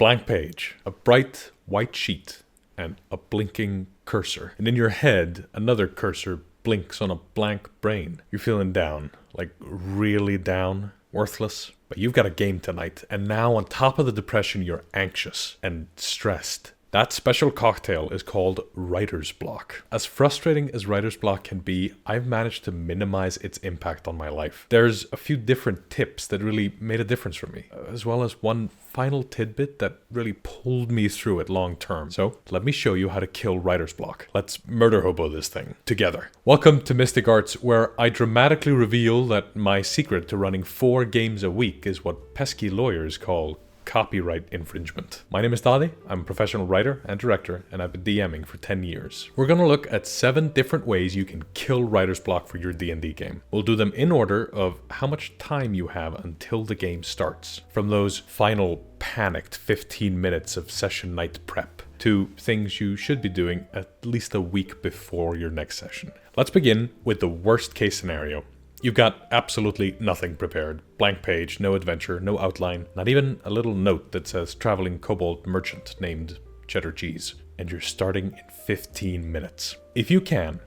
blank page, a bright white sheet, and a blinking cursor. And in your head, another cursor blinks on a blank brain. You're feeling down, like really down, worthless. But you've got a game tonight, and now on top of the depression, you're anxious and stressed. That special cocktail is called writer's block. As frustrating as writer's block can be, I've managed to minimize its impact on my life. There's a few different tips that really made a difference for me, as well as one final tidbit that really pulled me through it long term. So let me show you how to kill writer's block. Let's murder hobo this thing together. Welcome to Mystic Arts, where I dramatically reveal that my secret to running 4 games a week is what pesky lawyers call copyright infringement. My name is Daði, I'm a professional writer and director, and I've been DMing for 10 years. We're gonna look at 7 different ways you can kill writer's block for your D&D game. We'll do them in order of how much time you have until the game starts. From those final panicked 15 minutes of session night prep to things you should be doing at least a week before your next session. Let's begin with the worst case scenario. You've got absolutely nothing prepared. Blank page, no adventure, no outline, not even a little note that says traveling kobold merchant named cheddar cheese. And you're starting in 15 minutes. If you can,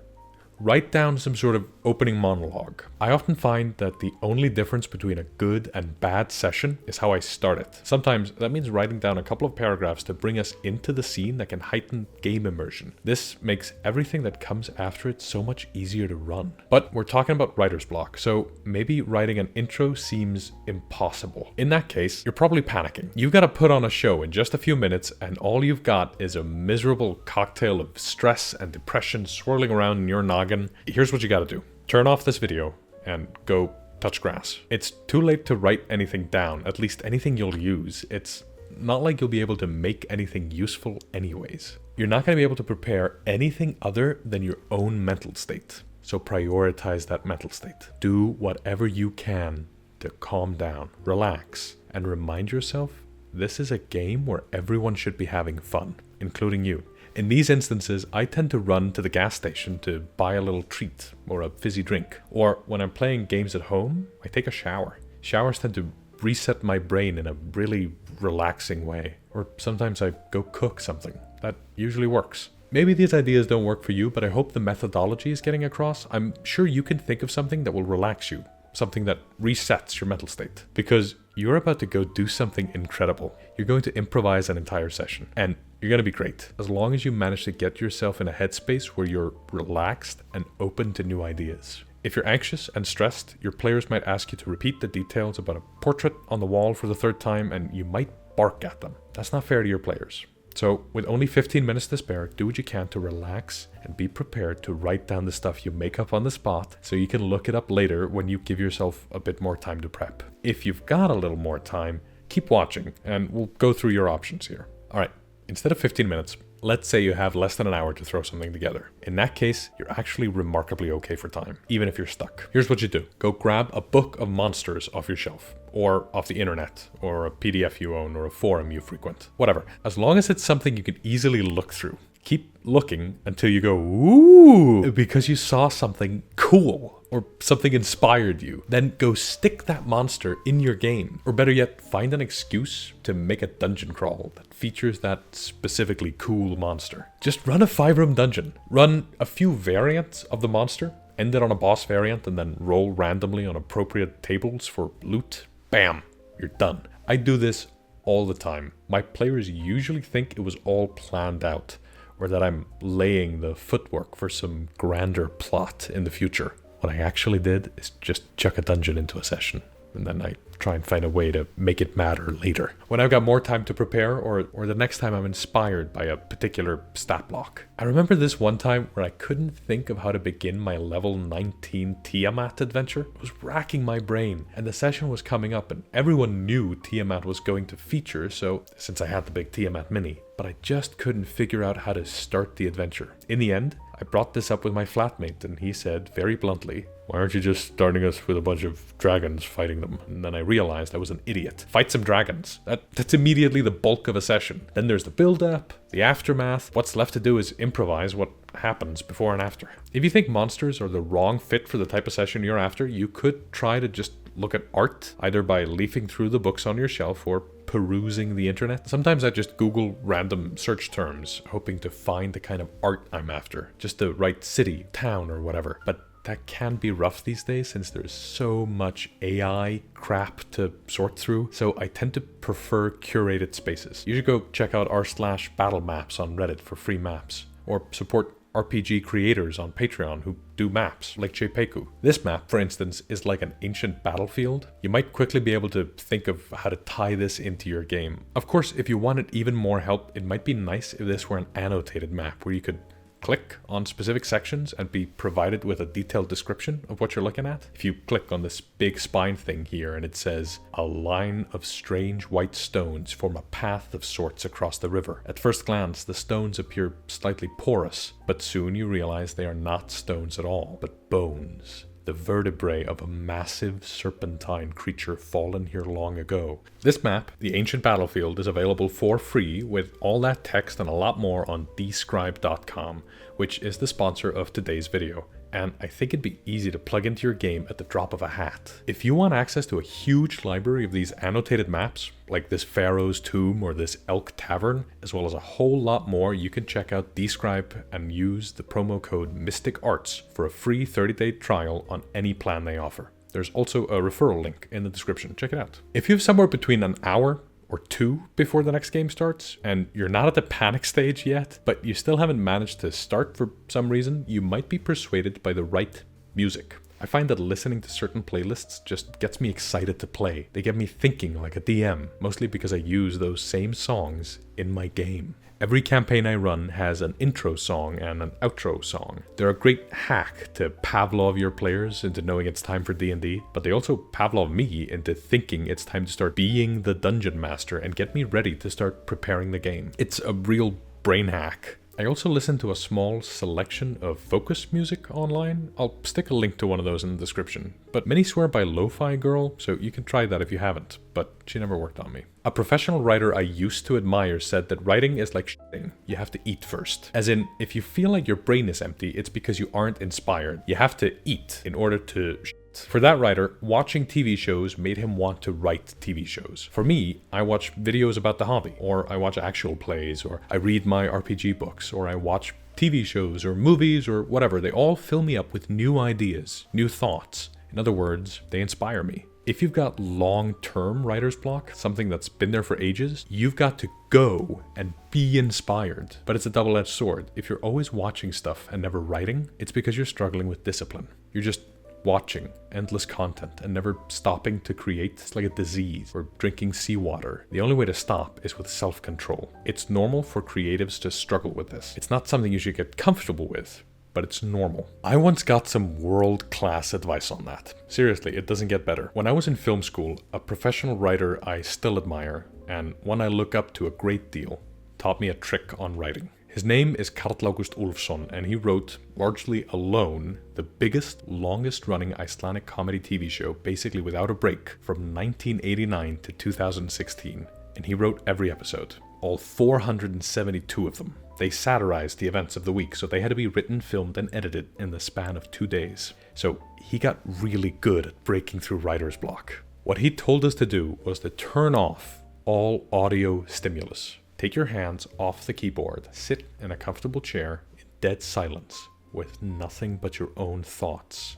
write down some sort of opening monologue. I often find that the only difference between a good and bad session is how I start it. Sometimes that means writing down a couple of paragraphs to bring us into the scene that can heighten game immersion. This makes everything that comes after it so much easier to run. But we're talking about writer's block, so maybe writing an intro seems impossible. In that case, you're probably panicking. You've got to put on a show in just a few minutes, and all you've got is a miserable cocktail of stress and depression swirling around in your noggin. Here's what you got to do. Turn off this video and go touch grass. It's too late to write anything down, at least anything you'll use. It's not like you'll be able to make anything useful anyways. You're not going to be able to prepare anything other than your own mental state. So prioritize that mental state. Do whatever you can to calm down, relax, and remind yourself this is a game where everyone should be having fun, including you. In these instances, I tend to run to the gas station to buy a little treat or a fizzy drink. Or when I'm playing games at home, I take a shower. Showers tend to reset my brain in a really relaxing way. Or sometimes I go cook something. That usually works. Maybe these ideas don't work for you, but I hope the methodology is getting across. I'm sure you can think of something that will relax you. Something that resets your mental state. Because you're about to go do something incredible. You're going to improvise an entire session. And you're going to be great, as long as you manage to get yourself in a headspace where you're relaxed and open to new ideas. If you're anxious and stressed, your players might ask you to repeat the details about a portrait on the wall for the 3rd time, and you might bark at them. That's not fair to your players. So, with only 15 minutes to spare, do what you can to relax and be prepared to write down the stuff you make up on the spot so you can look it up later when you give yourself a bit more time to prep. If you've got a little more time, keep watching and we'll go through your options here. Alright, instead of 15 minutes, let's say you have less than an hour to throw something together. In that case, you're actually remarkably okay for time, even if you're stuck. Here's what you do. Go grab a book of monsters off your shelf, or off the internet, or a PDF you own, or a forum you frequent. Whatever. As long as it's something you can easily look through. Keep looking until you go, ooh, because you saw something cool or something inspired you. Then go stick that monster in your game. Or better yet, find an excuse to make a dungeon crawl that features that specifically cool monster. Just run a 5-room dungeon. Run a few variants of the monster. End it on a boss variant and then roll randomly on appropriate tables for loot. Bam, you're done. I do this all the time. My players usually think it was all planned out, or that I'm laying the footwork for some grander plot in the future. What I actually did is just chuck a dungeon into a session, and then I try and find a way to make it matter later. When I've got more time to prepare, or the next time I'm inspired by a particular stat block. I remember this one time where I couldn't think of how to begin my level 19 Tiamat adventure. It was racking my brain, and the session was coming up, and everyone knew Tiamat was going to feature, so since I had the big Tiamat mini, but I just couldn't figure out how to start the adventure. In the end, I brought this up with my flatmate, and he said very bluntly, "Why aren't you just starting us with a bunch of dragons fighting them?" And then I realized I was an idiot. Fight some dragons. That's immediately the bulk of a session. Then there's the build-up, the aftermath. What's left to do is improvise what happens before and after. If you think monsters are the wrong fit for the type of session you're after, you could try to just look at art, either by leafing through the books on your shelf or perusing the internet. Sometimes I just Google random search terms, hoping to find the kind of art I'm after, just the right city, town, or whatever. But that can be rough these days since there's so much AI crap to sort through, so I tend to prefer curated spaces. You should go check out r/battle maps on Reddit for free maps, or support RPG creators on Patreon who do maps, like JPEGU. This map, for instance, is like an ancient battlefield. You might quickly be able to think of how to tie this into your game. Of course, if you wanted even more help, it might be nice if this were an annotated map where you could click on specific sections and be provided with a detailed description of what you're looking at. If you click on this big spine thing here and it says, a line of strange white stones form a path of sorts across the river. At first glance, the stones appear slightly porous, but soon you realize they are not stones at all, but bones. The vertebrae of a massive serpentine creature fallen here long ago. This map, the Ancient Battlefield, is available for free with all that text and a lot more on dScryb.com, which is the sponsor of today's video. And I think it'd be easy to plug into your game at the drop of a hat. If you want access to a huge library of these annotated maps, like this Pharaoh's Tomb or this Elk Tavern, as well as a whole lot more, you can check out dScryb and use the promo code MysticArts for a free 30-day trial on any plan they offer. There's also a referral link in the description. Check it out. If you have somewhere between an hour or 2 before the next game starts, and you're not at the panic stage yet, but you still haven't managed to start for some reason, you might be persuaded by the right music. I find that listening to certain playlists just gets me excited to play. They get me thinking like a DM, mostly because I use those same songs in my game. Every campaign I run has an intro song and an outro song. They're a great hack to Pavlov your players into knowing it's time for D&D, but they also Pavlov me into thinking it's time to start being the dungeon master and get me ready to start preparing the game. It's a real brain hack. I also listen to a small selection of focus music online. I'll stick a link to one of those in the description. But many swear by Lo-Fi Girl, so you can try that if you haven't, but she never worked on me. A professional writer I used to admire said that writing is like shitting. You have to eat first. As in, if you feel like your brain is empty, it's because you aren't inspired. You have to eat in order to shit. For that writer, watching TV shows made him want to write TV shows. For me, I watch videos about the hobby, or I watch actual plays, or I read my RPG books, or I watch TV shows or movies or whatever. They all fill me up with new ideas, new thoughts. In other words, they inspire me. If you've got long-term writer's block, something that's been there for ages, you've got to go and be inspired. But it's a double-edged sword. If you're always watching stuff and never writing, it's because you're struggling with discipline. You're just watching endless content and never stopping to create. It's like a disease, or drinking seawater. The only way to stop is with self-control. It's normal for creatives to struggle with this. It's not something you should get comfortable with, but it's normal. I once got some world-class advice on that. Seriously, it doesn't get better. When I was in film school, a professional writer I still admire, and one I look up to a great deal, taught me a trick on writing. His name is Karl August Ulfsson, and he wrote, largely alone, the biggest, longest-running Icelandic comedy TV show, basically without a break, from 1989 to 2016. And he wrote every episode, all 472 of them. They satirized the events of the week, so they had to be written, filmed, and edited in the span of 2 days. So he got really good at breaking through writer's block. What he told us to do was to turn off all audio stimulus. Take your hands off the keyboard, sit in a comfortable chair in dead silence with nothing but your own thoughts,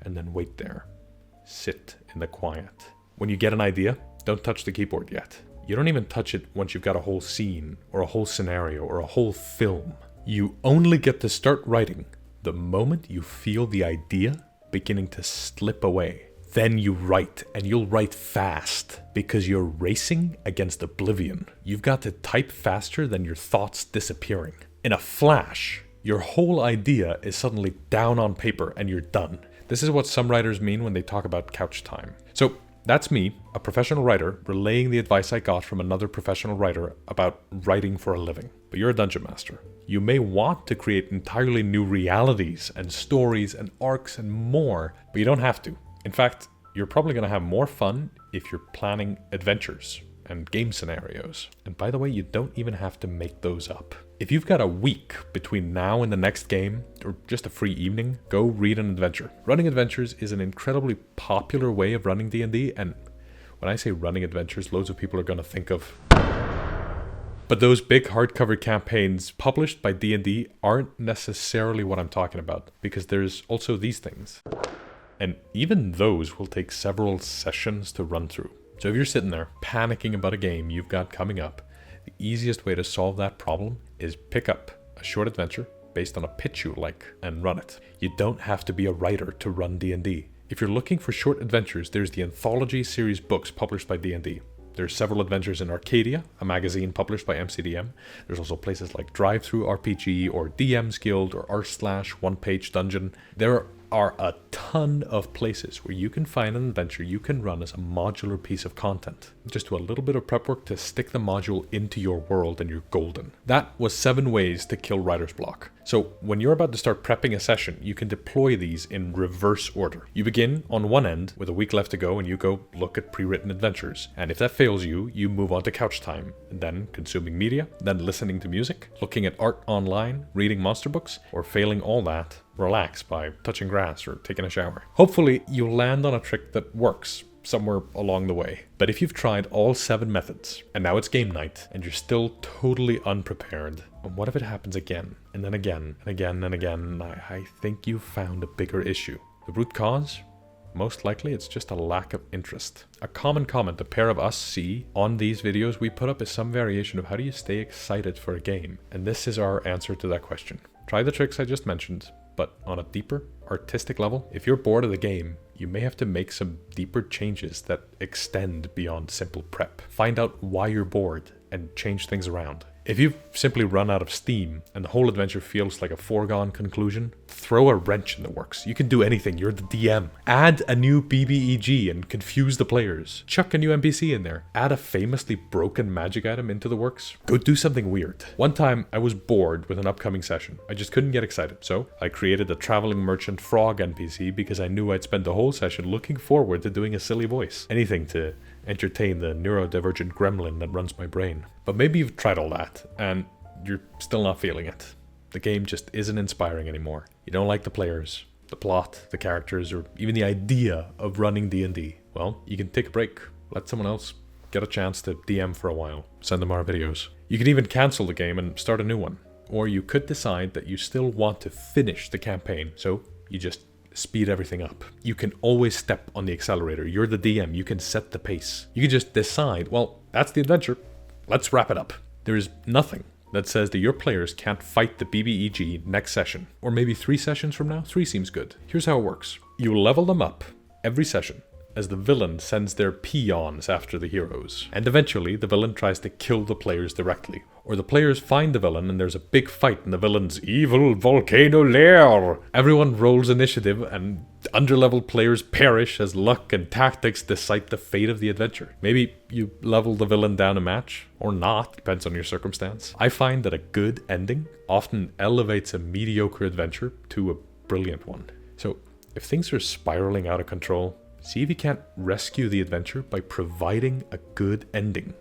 and then wait there. Sit in the quiet. When you get an idea, don't touch the keyboard yet. You don't even touch it once you've got a whole scene, or a whole scenario, or a whole film. You only get to start writing the moment you feel the idea beginning to slip away. Then you write, and you'll write fast, because you're racing against oblivion. You've got to type faster than your thoughts disappearing. In a flash, your whole idea is suddenly down on paper and you're done. This is what some writers mean when they talk about couch time. So that's me, a professional writer, relaying the advice I got from another professional writer about writing for a living. But you're a dungeon master. You may want to create entirely new realities and stories and arcs and more, but you don't have to. In fact, you're probably going to have more fun if you're planning adventures and game scenarios. And by the way, you don't even have to make those up. If you've got a week between now and the next game, or just a free evening, go read an adventure. Running adventures is an incredibly popular way of running D&D, and When I say running adventures, loads of people are going to think of... But those big hardcover campaigns published by D&D aren't necessarily what I'm talking about, because there's also these things. And even those will take several sessions to run through. So if you're sitting there panicking about a game you've got coming up, the easiest way to solve that problem is pick up a short adventure based on a pitch you like and run it. You don't have to be a writer to run D&D. If you're looking for short adventures, there's the anthology series books published by D&D. There's several adventures in Arcadia, a magazine published by MCDM. There's also places like Drive-Thru RPG or DM's Guild or r/ One Page Dungeon. There are a ton of places where you can find an adventure you can run as a modular piece of content. Just do a little bit of prep work to stick the module into your world and you're golden. That was 7 ways to kill writer's block. So when you're about to start prepping a session, you can deploy these in reverse order. You begin on one end with a week left to go and you go look at pre-written adventures. And if that fails you, you move on to couch time, and then consuming media, then listening to music, looking at art online, reading monster books, or failing all that, relax by touching grass or taking a shower. Hopefully you'll land on a trick that works somewhere along the way. But if you've tried all 7 methods and now it's game night and you're still totally unprepared, and what if it happens again and then again and again and again, I think you've found a bigger issue. The root cause? Most likely it's just a lack of interest. A common comment a pair of us see on these videos we put up is some variation of how do you stay excited for a game? And this is our answer to that question. Try the tricks I just mentioned, but on a deeper, artistic level. If you're bored of the game, you may have to make some deeper changes that extend beyond simple prep. Find out why you're bored and change things around. If you've simply run out of steam and the whole adventure feels like a foregone conclusion, throw a wrench in the works. You can do anything, you're the DM. Add a new BBEG and confuse the players. Chuck a new NPC in there. Add a famously broken magic item into the works. Go do something weird. One time I was bored with an upcoming session. I just couldn't get excited, so I created a traveling merchant frog NPC because I knew I'd spend the whole session looking forward to doing a silly voice. Anything to entertain the neurodivergent gremlin that runs my brain. But maybe you've tried all that and you're still not feeling it. The game just isn't inspiring anymore. You don't like the players, the plot, the characters, or even the idea of running D&D. Well, you can take a break. Let someone else get a chance to DM for a while. Send them our videos. You can even cancel the game and start a new one. Or you could decide that you still want to finish the campaign, so you just speed everything up. You can always step on the accelerator. You're the DM. You can set the pace. You can just decide, well, that's the adventure. Let's wrap it up. There is nothing that says that your players can't fight the BBEG next session. Or maybe 3 sessions from now? 3 seems good. Here's how it works. You level them up every session as the villain sends their peons after the heroes. And eventually, the villain tries to kill the players directly. Or the players find the villain and there's a big fight in the villain's evil volcano lair. Everyone rolls initiative and underleveled players perish as luck and tactics decide the fate of the adventure. Maybe you level the villain down a match, or not, depends on your circumstance. I find that a good ending often elevates a mediocre adventure to a brilliant one. So if things are spiraling out of control, see if you can't rescue the adventure by providing a good ending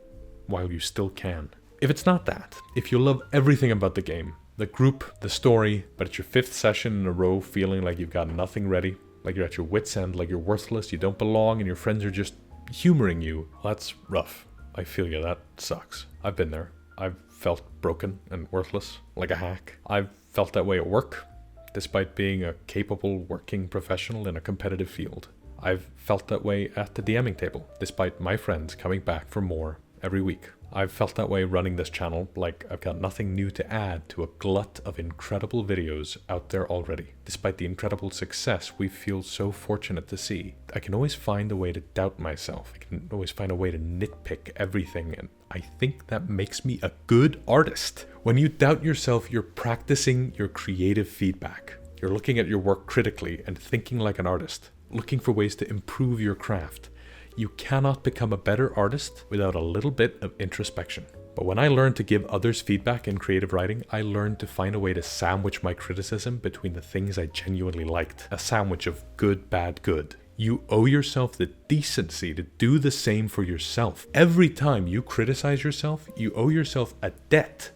while you still can. If it's not that, if you love everything about the game, the group, the story, but it's your 5th session in a row feeling like you've got nothing ready, like you're at your wit's end, like you're worthless, you don't belong, and your friends are just humoring you, well, that's rough. I feel you, that sucks. I've been there. I've felt broken and worthless, like a hack. I've felt that way at work, despite being a capable working professional in a competitive field. I've felt that way at the DMing table, despite my friends coming back for more every week. I've felt that way running this channel, like I've got nothing new to add to a glut of incredible videos out there already. Despite the incredible success we feel so fortunate to see, I can always find a way to doubt myself. I can always find a way to nitpick everything, and I think that makes me a good artist. When you doubt yourself, you're practicing your creative feedback. You're looking at your work critically and thinking like an artist, looking for ways to improve your craft. You cannot become a better artist without a little bit of introspection. But when I learned to give others feedback in creative writing, I learned to find a way to sandwich my criticism between the things I genuinely liked. A sandwich of good, bad, good. You owe yourself the decency to do the same for yourself. Every time you criticize yourself, you owe yourself a debt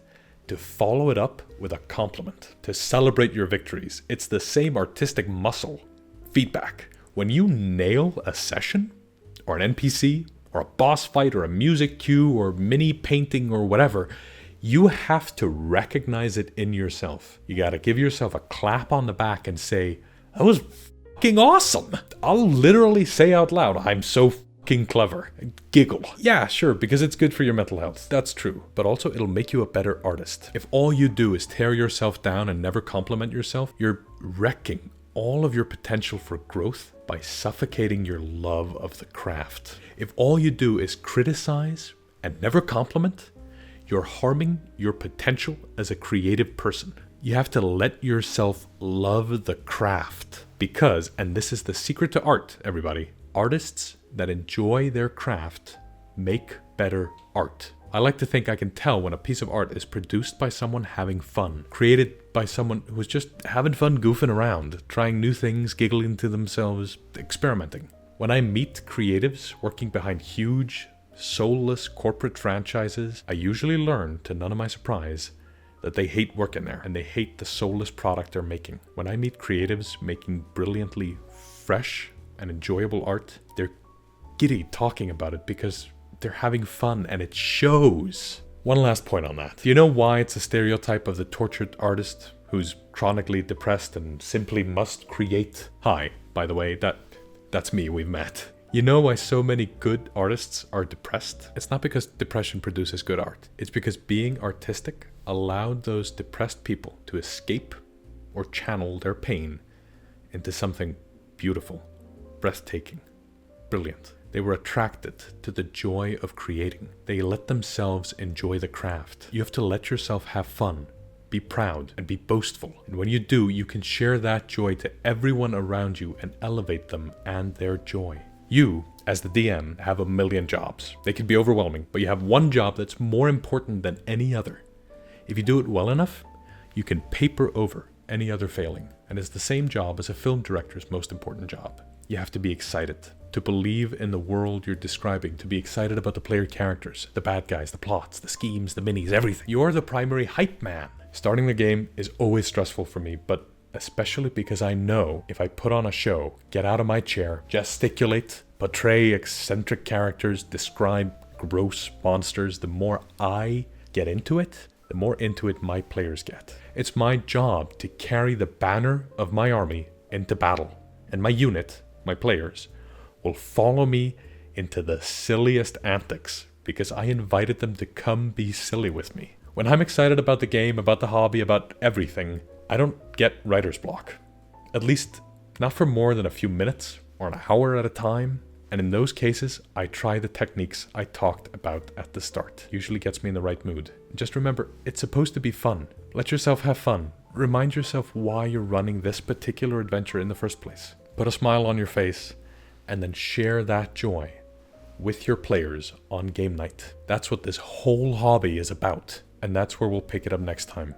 to follow it up with a compliment, to celebrate your victories. It's the same artistic muscle. Feedback. When you nail a session, or an NPC, or a boss fight or a music cue or mini painting or whatever, you have to recognize it in yourself. You gotta give yourself a clap on the back and say, that was fucking awesome. I'll literally say out loud, I'm so fucking clever. Giggle. Yeah, sure, because it's good for your mental health. That's true. But also it'll make you a better artist. If all you do is tear yourself down and never compliment yourself, you're wrecking all of your potential for growth by suffocating your love of the craft. If all you do is criticize and never compliment, you're harming your potential as a creative person. You have to let yourself love the craft because, and this is the secret to art, everybody, artists that enjoy their craft make better art. I like to think I can tell when a piece of art is produced by someone having fun, created by someone who's just having fun goofing around, trying new things, giggling to themselves, experimenting. When I meet creatives working behind huge, soulless corporate franchises, I usually learn, to none of my surprise, that they hate working there and they hate the soulless product they're making. When I meet creatives making brilliantly fresh and enjoyable art, they're giddy talking about it because they're having fun and it shows. One last point on that. Do you know why it's a stereotype of the tortured artist who's chronically depressed and simply must create? Hi, by the way, that's me, we've met. You know why so many good artists are depressed? It's not because depression produces good art. It's because being artistic allowed those depressed people to escape or channel their pain into something beautiful, breathtaking, brilliant. They were attracted to the joy of creating. They let themselves enjoy the craft. You have to let yourself have fun, be proud, and be boastful. And when you do, you can share that joy to everyone around you and elevate them and their joy. You, as the DM, have a million jobs. They can be overwhelming, but you have one job that's more important than any other. If you do it well enough, you can paper over any other failing. And it's the same job as a film director's most important job. You have to be excited, to believe in the world you're describing, to be excited about the player characters, the bad guys, the plots, the schemes, the minis, everything. You're the primary hype man. Starting the game is always stressful for me, but especially because I know if I put on a show, get out of my chair, gesticulate, portray eccentric characters, describe gross monsters, the more I get into it, the more into it my players get. It's my job to carry the banner of my army into battle, and my unit, my players, will follow me into the silliest antics because I invited them to come be silly with me. When I'm excited about the game, about the hobby, about everything, I don't get writer's block. At least not for more than a few minutes or an hour at a time. And in those cases, I try the techniques I talked about at the start. Usually gets me in the right mood. Just remember, it's supposed to be fun. Let yourself have fun. Remind yourself why you're running this particular adventure in the first place. Put a smile on your face and then share that joy with your players on game night. That's what this whole hobby is about. And that's where we'll pick it up next time.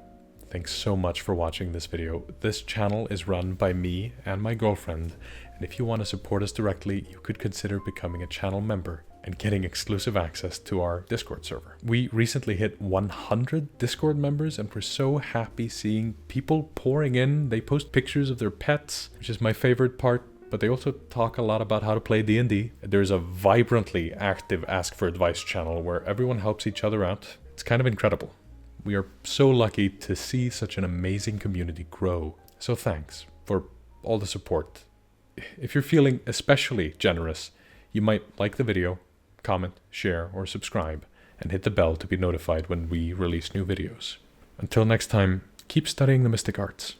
Thanks so much for watching this video. This channel is run by me and my girlfriend, and if you want to support us directly, you could consider becoming a channel member and getting exclusive access to our Discord server. We recently hit 100 Discord members, and we're so happy seeing people pouring in. They post pictures of their pets, which is my favorite part, but they also talk a lot about how to play D&D. There's a vibrantly active Ask for Advice channel where everyone helps each other out. It's kind of incredible. We are so lucky to see such an amazing community grow. So thanks for all the support. If you're feeling especially generous, you might like the video, comment, share, or subscribe, and hit the bell to be notified when we release new videos. Until next time, keep studying the mystic arts.